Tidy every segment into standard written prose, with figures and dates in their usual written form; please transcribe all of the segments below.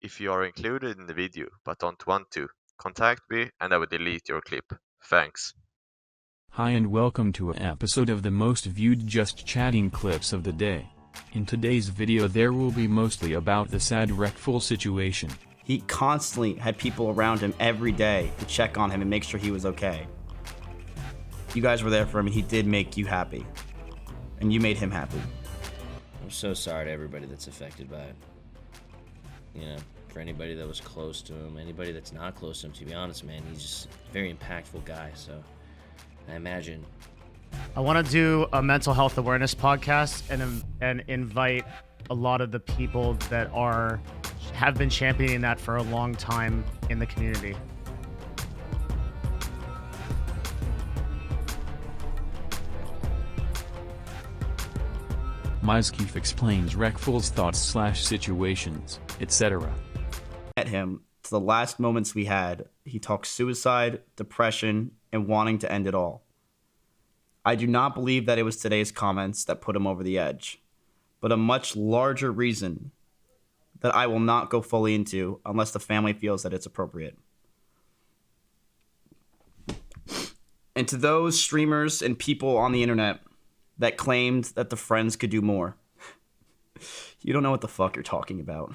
If you are included in the video but don't want to, contact me and I will delete your clip. Thanks. Hi and welcome to an episode of the most viewed just chatting clips of the day. In today's video there will be mostly about the sad Reckful situation. He constantly had people around him every day to check on him and make sure he was okay. You guys were there for him and he did make you happy. And you made him happy. I'm so sorry to everybody that's affected by it. You know, for anybody that was close to him, anybody that's not close to him, to be honest, man, he's just a very impactful guy, so I imagine. I want to do a mental health awareness podcast and invite a lot of the people that have been championing that for a long time in the community. Mizkif explains Reckful's thoughts/situations, etc. At him, to the last moments we had, he talked suicide, depression, and wanting to end it all. I do not believe that it was today's comments that put him over the edge, but a much larger reason that I will not go fully into unless the family feels that it's appropriate. And to those streamers and people on the internet that claimed that the friends could do more, you don't know what the fuck you're talking about.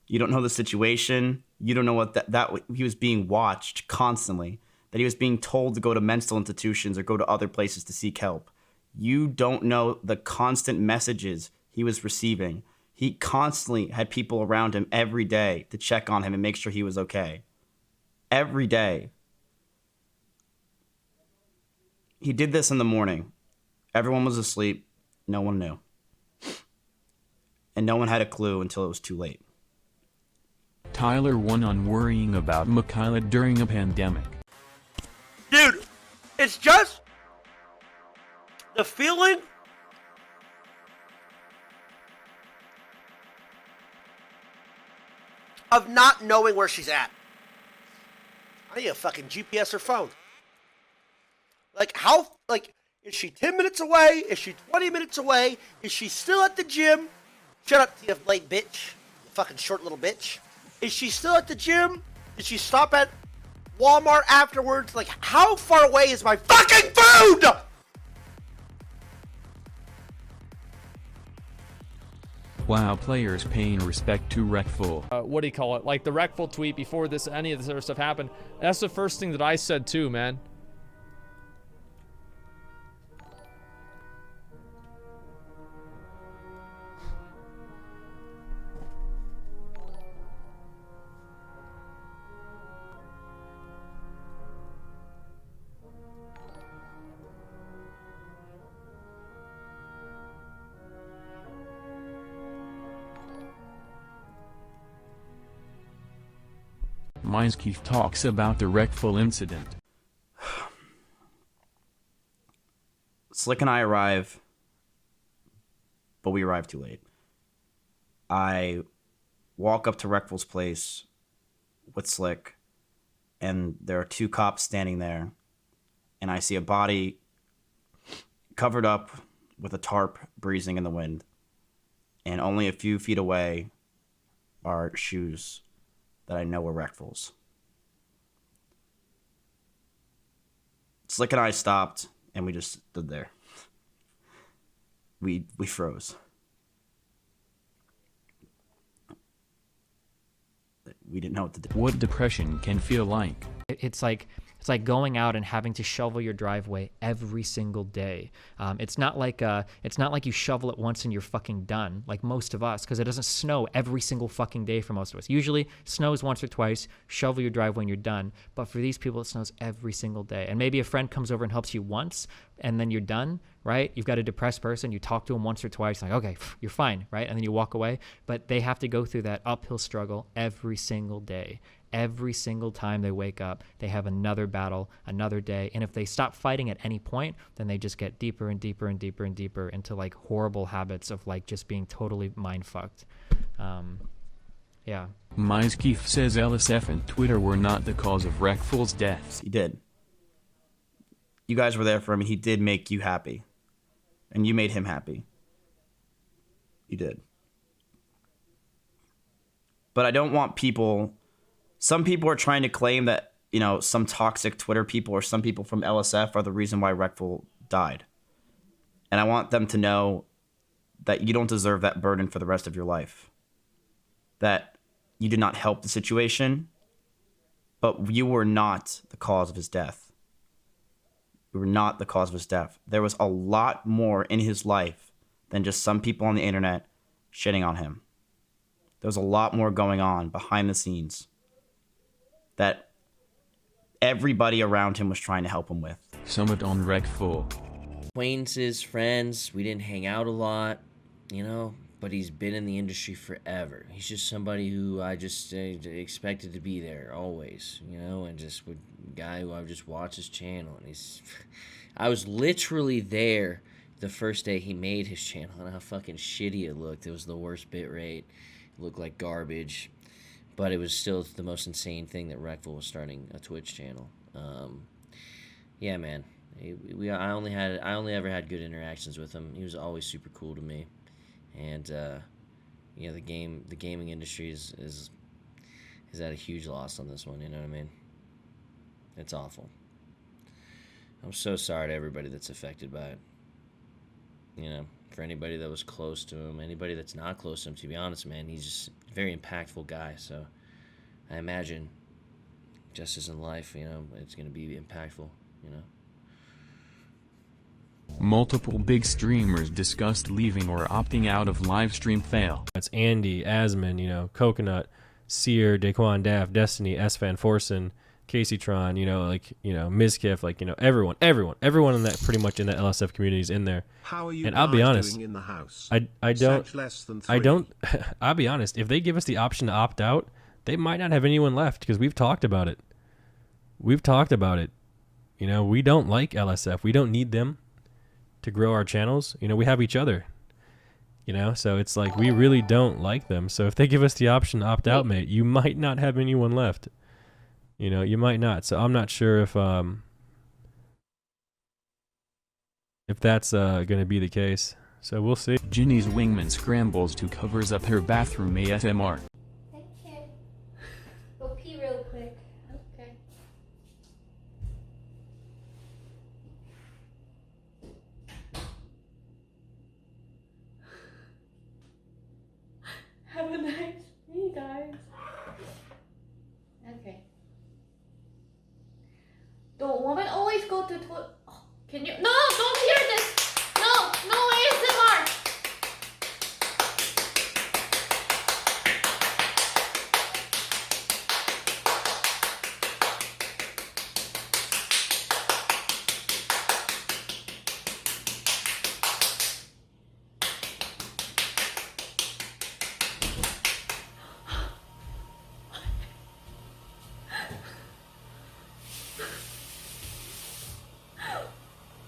You don't know the situation. You don't know what that he was being watched constantly, that he was being told to go to mental institutions or go to other places to seek help. You don't know the constant messages he was receiving. He constantly had people around him every day to check on him and make sure he was okay. Every day. He did this in the morning. Everyone was asleep. No one knew. And no one had a clue until it was too late. Tyler won on worrying about Macaiyla during a pandemic. Dude, it's just the feeling of not knowing where she's at. I need a fucking GPS her phone. Is she 10 minutes away? Is she 20 minutes away? Is she still at the gym? Shut up, you late bitch. You fucking short little bitch. Is she still at the gym? Did she stop at Walmart afterwards? Like, how far away is my fucking food? Wow, players paying respect to Reckful. What do you call it? Like the Reckful tweet before this, any of this other stuff happened. That's the first thing that I said too, man. Mizkif talks about the Reckful incident. Slick and I arrive, but we arrive too late. I walk up to Reckful's place with Slick, and there are two cops standing there, and I see a body covered up with a tarp breezing in the wind, and only a few feet away are shoes that I know were Reckfuls. Slick and I stopped, and we just stood there. We froze. We didn't know what to do. What depression can feel like. It's like going out and having to shovel your driveway every single day. It's not like you shovel it once and you're fucking done, like most of us, because it doesn't snow every single fucking day for most of us. Usually snows once or twice, shovel your driveway and you're done. But for these people, it snows every single day. And maybe a friend comes over and helps you once, and then you're done, right? You've got a depressed person, you talk to them once or twice, like, okay, you're fine, right? And then you walk away. But they have to go through that uphill struggle every single day. Every single time they wake up, they have another battle, another day. And if they stop fighting at any point, then they just get deeper and deeper and deeper and deeper into like horrible habits of like just being totally mind fucked. Yeah. Mizkif says LSF and Twitter were not the cause of Reckful's death. He did. You guys were there for him, and he did make you happy. And you made him happy. You did. But I don't want people. Some people are trying to claim that, you know, some toxic Twitter people or some people from LSF are the reason why Reckful died. And I want them to know that you don't deserve that burden for the rest of your life. That you did not help the situation, but you were not the cause of his death. You were not the cause of his death. There was a lot more in his life than just some people on the internet shitting on him. There was a lot more going on behind the scenes that everybody around him was trying to help him with. Summit on Reckful. Acquaintances, friends, we didn't hang out a lot, you know, but he's been in the industry forever. He's just somebody who I just expected to be there always, you know, and just would guy who I would just watch his channel. And I was literally there the first day he made his channel, and how fucking shitty it looked. It was the worst bit rate. It looked like garbage, but it was still the most insane thing that Reckful was starting a Twitch channel. Yeah, man. I only ever had good interactions with him. He was always super cool to me, and you know, the gaming industry is at a huge loss on this one. You know what I mean? It's awful. I'm so sorry to everybody that's affected by it. You know, for anybody that was close to him, anybody that's not close to him. To be honest, man, he's just a very impactful guy. So I imagine, just as in life, you know, it's gonna be impactful. You know. Multiple big streamers discussed leaving or opting out of Livestreamfail. It's Andy, Asman, you know, Coconut, Seer, Daquan Daff, Destiny, Svan Forsen, Caseytron, you know, like, you know, Mizkif, like, you know, everyone in that, pretty much in that LSF community is in there. How are you and I'll be honest, doing in the house? I'll be honest, if they give us the option to opt out, they might not have anyone left, because we've talked about it. You know, we don't like LSF. We don't need them to grow our channels. You know, we have each other. You know, so it's like, we really don't like them. So if they give us the option to opt out, mate, you might not have anyone left. You know, you might not. So I'm not sure if that's going to be the case. So we'll see. Jinny's wingman scrambles to covers up her bathroom ASMR. I can't. Go pee real quick. Okay. Have a nice day, guys. Okay. Don't women always go to toilet? Oh, can you? No, don't hear this. No, no ASMR.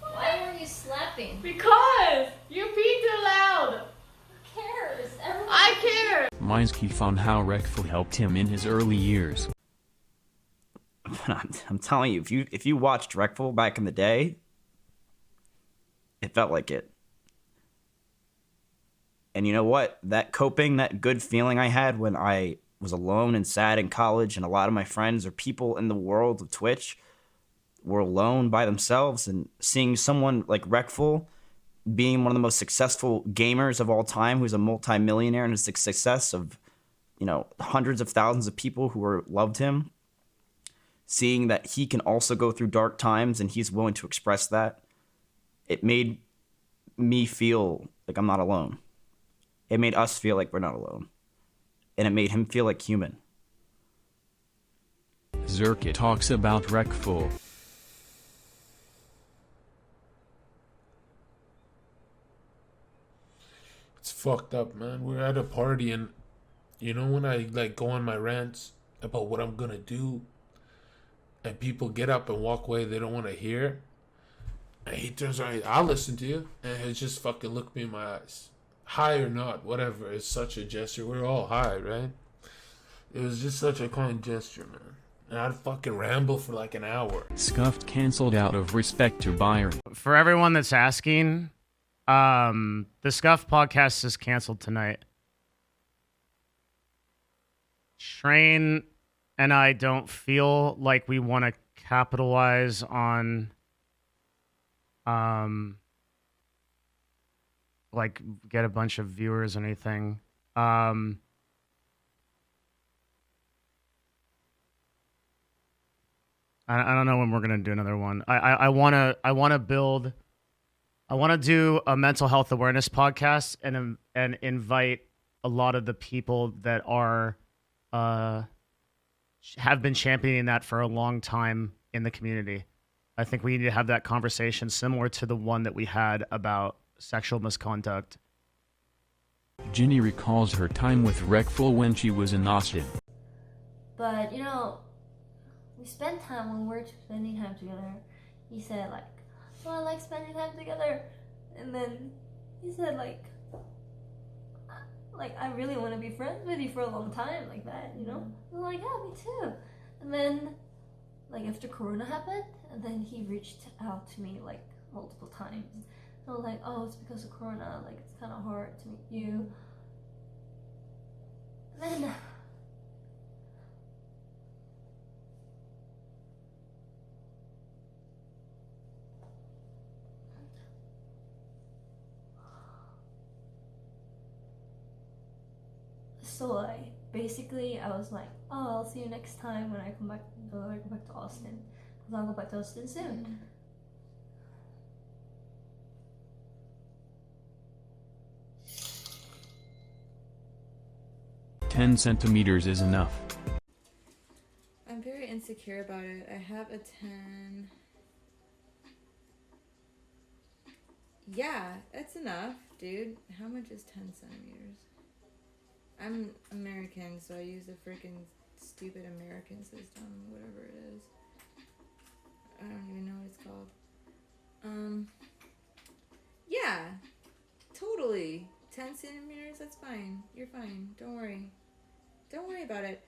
Why were you slapping? Because you pee too loud. Who cares? I care. Mizkif on how Reckful helped him in his early years. I'm telling you, if you watched Reckful back in the day, it felt like it. And you know what? That coping, that good feeling I had when I was alone and sad in college, and a lot of my friends or people in the world of Twitch were alone by themselves, and seeing someone like Reckful being one of the most successful gamers of all time, who's a multi-millionaire and has the success of, you know, hundreds of thousands of people who loved him, seeing that he can also go through dark times and he's willing to express that, it made me feel like I'm not alone. It made us feel like we're not alone. And it made him feel like human. Zherka talks about Reckful. It's fucked up, man. We're at a party, and you know, when I like go on my rants about what I'm gonna do, and people get up and walk away, they don't want to hear, and he turns around, I'll listen to you, and he just fucking look me in my eyes, high or not, whatever. It's such a gesture. We're all high, right? It was just such a kind gesture, man. And I'd fucking ramble for like an hour. Scuffed canceled out of respect to Byron. For everyone that's asking, the Scuff podcast is canceled tonight. Train and I don't feel like we want to capitalize on like get a bunch of viewers or anything. I don't know when we're gonna do another one. I wanna do a mental health awareness podcast and invite a lot of the people that are have been championing that for a long time in the community. I think we need to have that conversation similar to the one that we had about sexual misconduct. Jinny recalls her time with Reckful when she was in Austin. But, you know, we spend time when we're spending time together. He said, like, oh, I like spending time together. And then he said, like, I really want to be friends with you for a long time, like that, you know? I'm like, yeah, me too. And then, like, after Corona happened, and then he reached out to me, like, multiple times. And I was like, oh, it's because of Corona, like, it's kind of hard to meet you. And then, so, like, basically, I was like, oh, I'll see you next time when I come back, to Austin. Because I'll go back to Austin soon. 10 centimeters is enough. I'm very insecure about it. I have a 10. Yeah, that's enough, dude. How much is 10 centimeters? I'm American, so I use a freaking stupid American system, whatever it is. I don't even know what it's called. Yeah, totally. 10 centimeters, that's fine. You're fine. Don't worry. Don't worry about it.